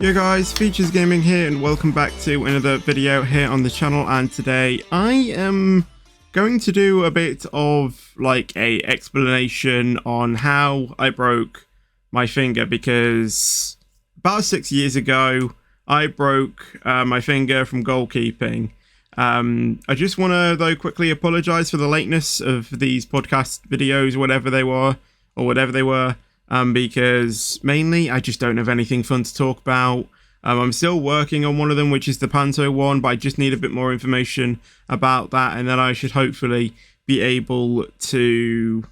Yo guys, Features Gaming here and welcome back to another video here on the channel, and today I am going to do a bit of like a explanation on how I broke my finger, because about 6 years ago I broke my finger from goalkeeping. I just want to though quickly apologize for the lateness of these podcast videos, whatever they were, because mainly I just don't have anything fun to talk about. I'm still working on one of them, which is the Panto one, but I just need a bit more information about that, and then I should hopefully be able to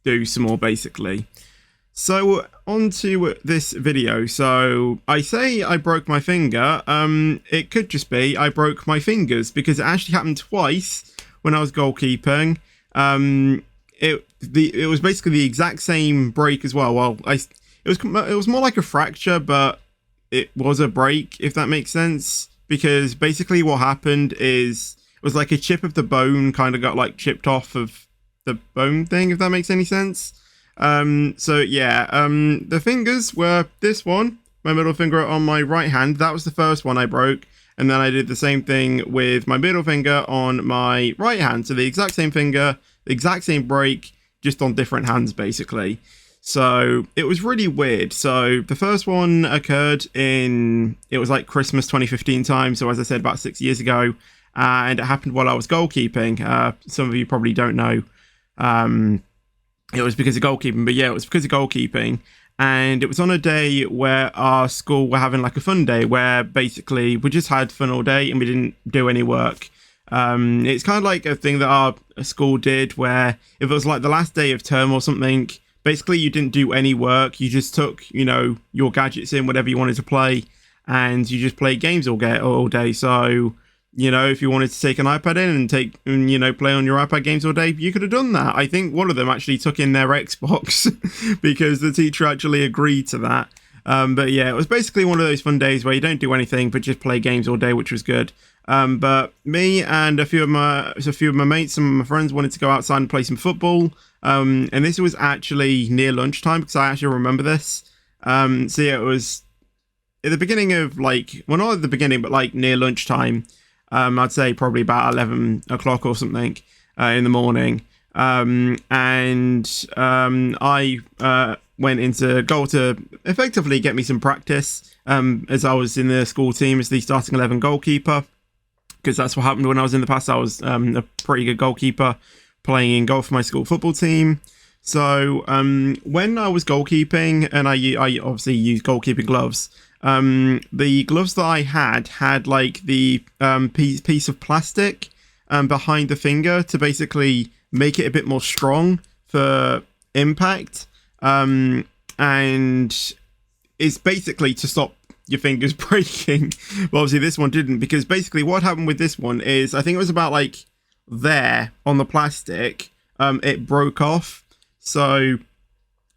do some more, basically. So, on to this video. So, I say I broke my finger. It could just be I broke my fingers, because it actually happened twice when I was goalkeeping. It was basically the exact same break as well. Well, it was more like a fracture, but it was a break, if that makes sense. Because basically what happened is it was like a chip of the bone kind of got like chipped off of the bone thing, if that makes any sense. So yeah, the fingers were this one, my middle finger on my right hand. That was the first one I broke. And then I did the same thing with my middle finger on my right hand. So the exact same finger, the exact same break, just on different hands, basically. So it was really weird. So the first one occurred it was like Christmas 2015 time. So as I said, about 6 years ago, and it happened while I was goalkeeping. Some of you probably don't know. It was because of goalkeeping, but yeah, it was because of goalkeeping. And it was on a day where our school were having like a fun day, where basically we just had fun all day and we didn't do any work. It's kind of like a thing that our school did, where if it was like the last day of term or something, basically you didn't do any work. You just took, your gadgets in, whatever you wanted to play, and you just played games all day. So, if you wanted to take an iPad in and play on your iPad games all day, you could have done that. I think one of them actually took in their Xbox because the teacher actually agreed to that. But yeah, it was basically one of those fun days where you don't do anything but just play games all day, which was good. But me and a few of my mates, some of my friends wanted to go outside and play some football. And this was actually near lunchtime, because I actually remember this. So yeah, it was at the beginning of not at the beginning, but like near lunchtime. I'd say probably about 11 o'clock or something in the morning. I went into goal to effectively get me some practice, as I was in the school team as the starting 11 goalkeeper, because that's what happened when I was in the past. I was a pretty good goalkeeper playing in goal for my school football team. So when I was goalkeeping, and I obviously used goalkeeping gloves, the gloves that I had like the piece of plastic behind the finger to basically make it a bit more strong for impact, and it's basically to stop your fingers breaking. But obviously this one didn't, because basically what happened with this one is, I think it was about like there on the plastic, it broke off. So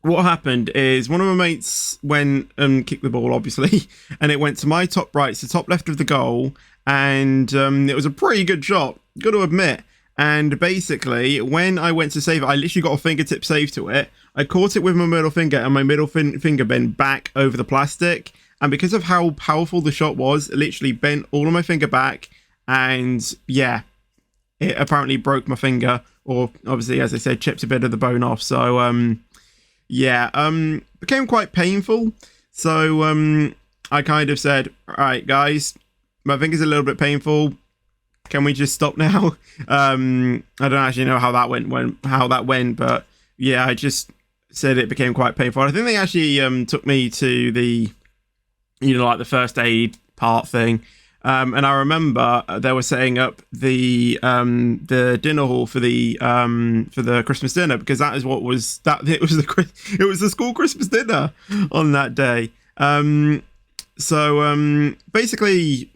what happened is one of my mates went and kicked the ball, obviously, and it went to my top right, so top left of the goal, and it was a pretty good shot, got to admit. And basically, when I went to save it, I literally got a fingertip save to it. I caught it with my middle finger, and my middle finger bent back over the plastic. And because of how powerful the shot was, it literally bent all of my finger back, and yeah, it apparently broke my finger, or obviously, as I said, chipped a bit of the bone off. So, became quite painful. So, I kind of said, all right, guys, my finger's a little bit painful. Can we just stop now? I don't actually know how that went, but yeah, I just said it became quite painful. I think they actually took me to the, like the first aid part thing. And I remember they were setting up the dinner hall for the Christmas dinner, because that is what was that it was the school Christmas dinner on that day. So basically,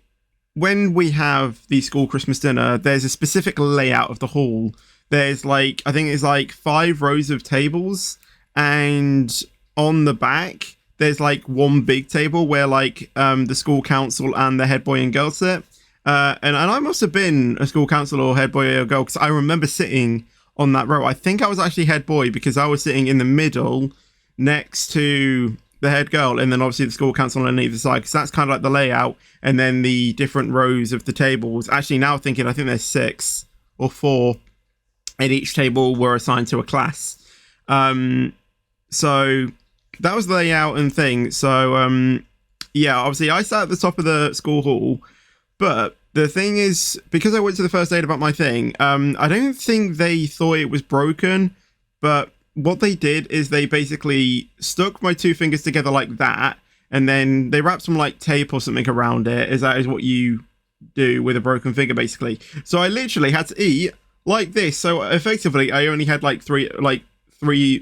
when we have the school Christmas dinner, there's a specific layout of the hall. There's I think it's 5 rows of tables, and on the back there's one big table where the school council and the head boy and girl sit. And I must have been a school council or head boy or girl, because I remember sitting on that row. I think I was actually head boy because I was sitting in the middle next to the head girl, and then obviously the school council on either side, because that's kind of like the layout, and then the different rows of the tables. Actually, now thinking, I think there's 6 or 4, and each table were assigned to a class. So that was the layout and thing. So yeah, obviously I sat at the top of the school hall, but the thing is, because I went to the first aid about my thing, I don't think they thought it was broken, but what they did is they basically stuck my 2 fingers together like that, and then they wrapped some like tape or something around it, as that is what you do with a broken finger, basically. So I literally had to eat like this. So effectively, I only had like 3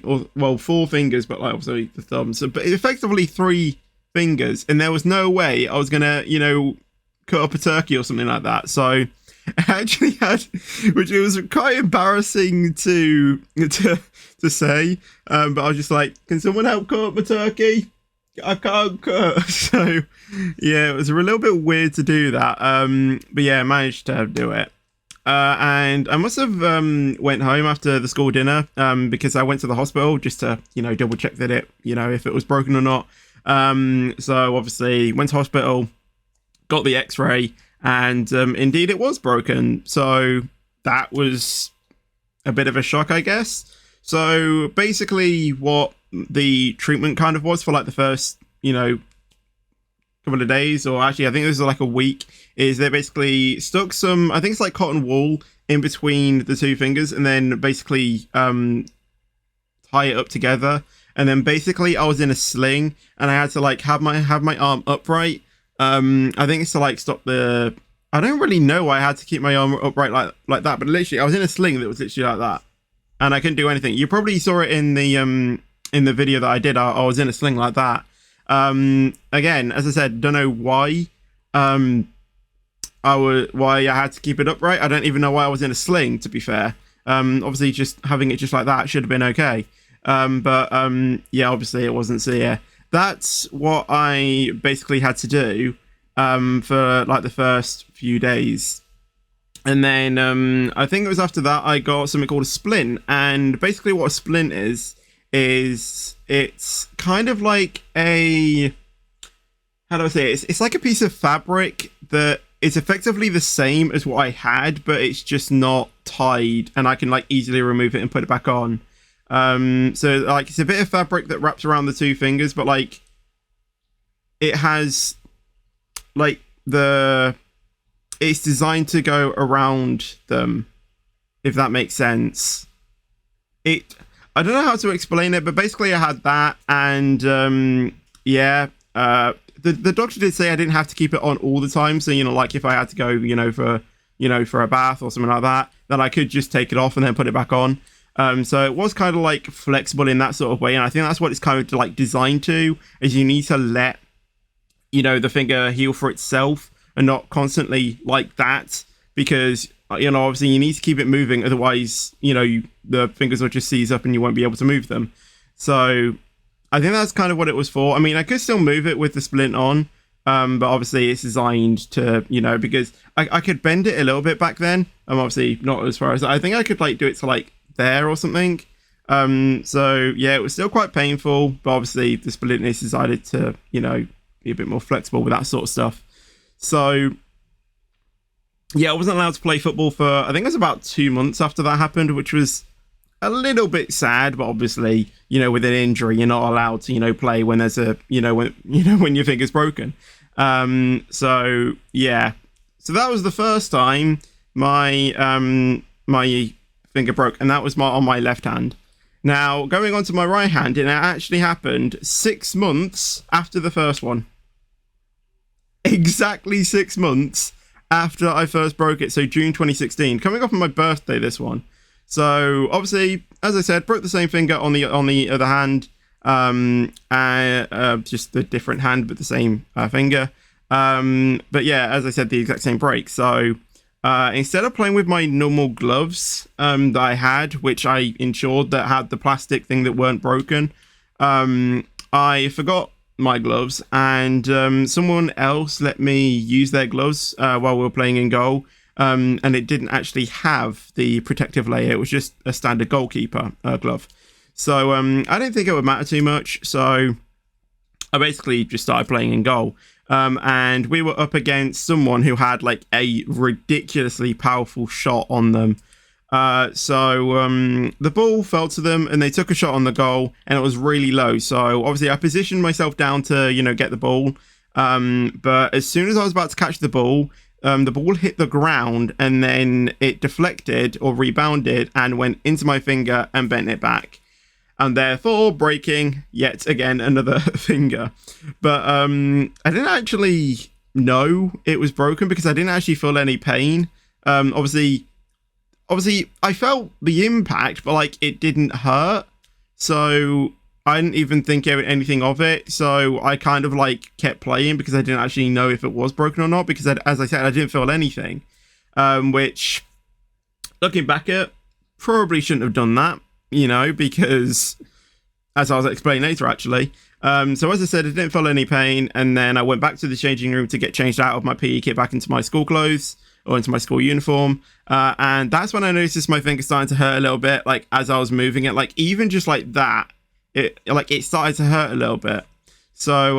or, well, 4 fingers, but like obviously the thumb. So, but effectively 3 fingers, and there was no way I was gonna, you know, cut up a turkey or something like that. So I actually had, which it was quite embarrassing to say, but I was just like, can someone help cut up a turkey? I can't cut. So yeah, it was a little bit weird to do that, but yeah, I managed to do it. And I must have went home after the school dinner, because I went to the hospital just to, you know, double check that it, you know, if it was broken or not. So obviously went to hospital, got the x-ray, and indeed it was broken. So that was a bit of a shock, I guess. So basically what the treatment kind of was for like the first, you know, couple of days, or actually I think this was like a week, is they basically stuck some, I think it's like cotton wool in between the 2 fingers, and then basically tie it up together. And then basically I was in a sling, and I had to like have my arm upright. I think it's to like stop the, I don't really know why I had to keep my arm upright like that, but literally I was in a sling that was literally like that, and I couldn't do anything. You probably saw it in the video that I did. I was in a sling like that. Again, as I said, don't know why why I had to keep it upright. I don't even know why I was in a sling, to be fair. Obviously just having it just like that should have been okay. But yeah, obviously it wasn't. So yeah, that's what I basically had to do for like the first few days. And then I think it was after that I got something called a splint. And basically what a splint is it's kind of like a, how do I say it? It's like a piece of fabric that is effectively the same as what I had, but it's just not tied, and I can like easily remove it and put it back on. So like it's a bit of fabric that wraps around the 2 fingers, but like it has like it's designed to go around them, if that makes sense. I don't know how to explain it, but basically I had that, and yeah, the doctor did say I didn't have to keep it on all the time. So, you know, like if I had to go, for a bath or something like that, then I could just take it off and then put it back on. So it was kind of like flexible in that sort of way, and I think that's what it's kind of like designed to, is you need to let, you know, the finger heal for itself and not constantly like that, because, you know, obviously you need to keep it moving, otherwise, you know, the fingers will just seize up and you won't be able to move them. So I think that's kind of what it was for. I mean, I could still move it with the splint on, but obviously it's designed to, you know, because I could bend it a little bit back then. Obviously not as far as, I think I could like do it to like there or something. So yeah, it was still quite painful, but obviously the splint is decided to, you know, be a bit more flexible with that sort of stuff. So yeah, I wasn't allowed to play football for, I think it was about 2 months after that happened, which was a little bit sad, but obviously, you know, with an injury, you're not allowed to, you know, play when there's a, when your finger's broken. So yeah, so that was the first time my finger broke, and that was on my left hand. Now, going on to my right hand, it actually happened 6 months after the first one. Exactly 6 months after I first broke it. So June 2016, coming up on my birthday, this one. So obviously, as I said, broke the same finger on the other hand, just the different hand, but the same finger. But yeah, as I said, the exact same break. So instead of playing with my normal gloves that I had, which I ensured that had the plastic thing that weren't broken, I forgot my gloves, and someone else let me use their gloves while we were playing in goal. and it didn't actually have the protective layer. It was just a standard goalkeeper glove. So I didn't think it would matter too much. So I basically just started playing in goal. And we were up against someone who had like a ridiculously powerful shot on them. So the ball fell to them and they took a shot on the goal and it was really low. So obviously I positioned myself down to, get the ball. But as soon as I was about to catch the ball hit the ground and then it deflected or rebounded and went into my finger and bent it back. And therefore breaking yet again another finger. But I didn't actually know it was broken because I didn't actually feel any pain. Obviously I felt the impact, but like it didn't hurt. So I didn't even think anything of it. So I kind of like kept playing because I didn't actually know if it was broken or not, because as I said, I didn't feel anything. Which looking back at, probably shouldn't have done that. Because as I was explaining later, actually. So as I said, I didn't feel any pain. And then I went back to the changing room to get changed out of my PE kit back into my school clothes or into my school uniform. And that's when I noticed my finger starting to hurt a little bit. Like as I was moving it, like even just like that, it started to hurt a little bit. So,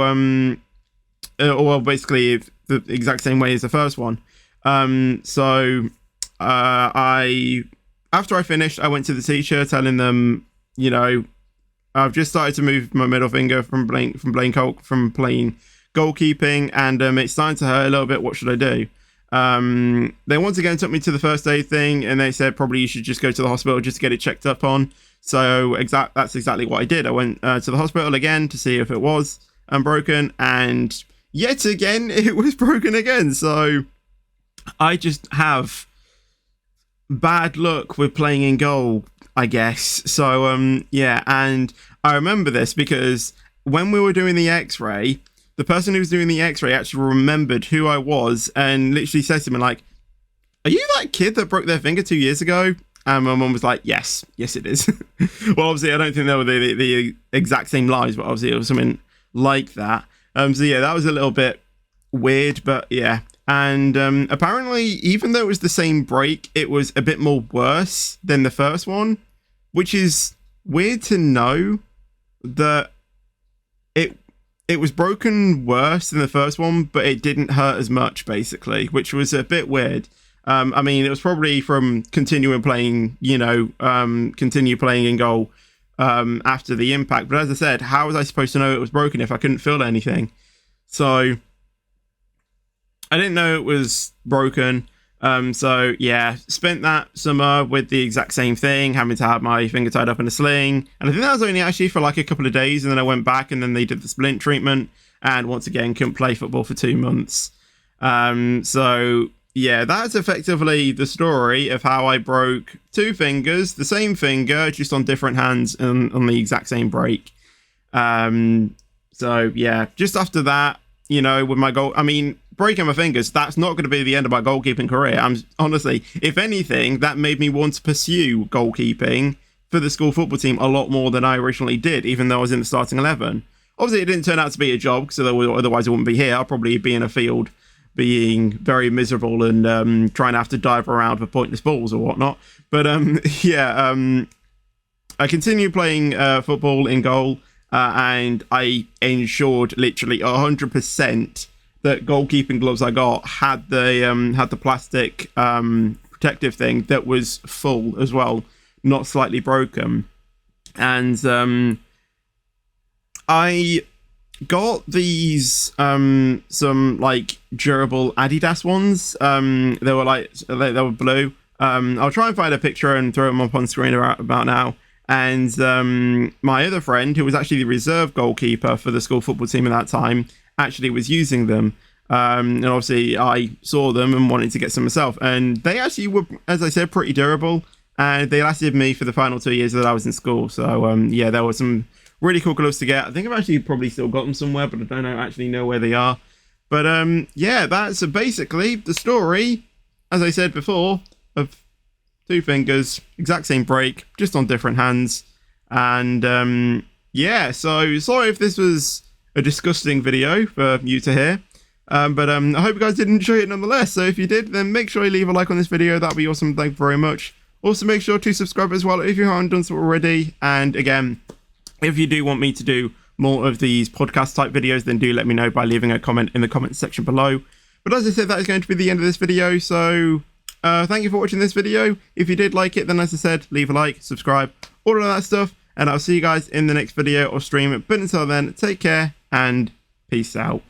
well, basically the exact same way as the first one. After I finished, I went to the teacher telling them, I've just started to move my middle finger from playing goalkeeping, and it's starting to hurt a little bit. What should I do? They once again took me to the first aid thing, and they said probably you should just go to the hospital just to get it checked up on. So that's exactly what I did. I went to the hospital again to see if it was broken, and yet again it was broken again. So I just have bad luck with playing in goal, I guess. So yeah, and I remember this because when we were doing the x-ray, the person who was doing the x-ray actually remembered who I was and literally said to me like, "Are you that kid that broke their finger 2 years ago?" And my mum was like, yes it is. Well, obviously I don't think they were the exact same lives, but obviously it was something like that. So yeah, that was a little bit weird, but yeah. And apparently, even though it was the same break, it was a bit more worse than the first one, which is weird to know that it was broken worse than the first one, but it didn't hurt as much, basically, which was a bit weird. I mean, it was probably from continue playing in goal after the impact. But as I said, how was I supposed to know it was broken if I couldn't feel anything? So I didn't know it was broken. So yeah, spent that summer with the exact same thing, having to have my finger tied up in a sling. And I think that was only actually for like a couple of days. And then I went back and then they did the splint treatment. And once again, couldn't play football for 2 months. So yeah, that's effectively the story of how I broke 2 fingers, the same finger, just on different hands and on the exact same break. So yeah, just after that, with my goal, I mean, breaking my fingers, that's not going to be the end of my goalkeeping career. Honestly, if anything, that made me want to pursue goalkeeping for the school football team a lot more than I originally did, even though I was in the starting 11. Obviously, it didn't turn out to be a job, so otherwise I wouldn't be here. I'll probably be in a field being very miserable and trying to have to dive around for pointless balls or whatnot. But yeah, I continued playing football in goal, and I ensured literally 100% that goalkeeping gloves I got had the plastic protective thing that was full as well, not slightly broken. And I got these some like durable Adidas ones. They were blue. I'll try and find a picture and throw them up on screen about now. And my other friend, who was actually the reserve goalkeeper for the school football team at that time, actually was using them. And obviously I saw them and wanted to get some myself. And they actually were, as I said, pretty durable. And they lasted me for the final 2 years that I was in school. So yeah, there were some really cool gloves to get. I think I've actually probably still got them somewhere, but I don't actually know where they are. But yeah, that's basically the story, as I said before, of 2 fingers, exact same break, just on different hands. And yeah, so sorry if this was a disgusting video for you to hear. But I hope you guys did enjoy it nonetheless. So if you did, then make sure you leave a like on this video. That'd be awesome. Thank you very much. Also, make sure to subscribe as well if you haven't done so already. And again, if you do want me to do more of these podcast type videos, then do let me know by leaving a comment in the comments section below. But as I said, that is going to be the end of this video. So thank you for watching this video. If you did like it, then as I said, leave a like, subscribe, all of that stuff. And I'll see you guys in the next video or stream. But until then, take care and peace out.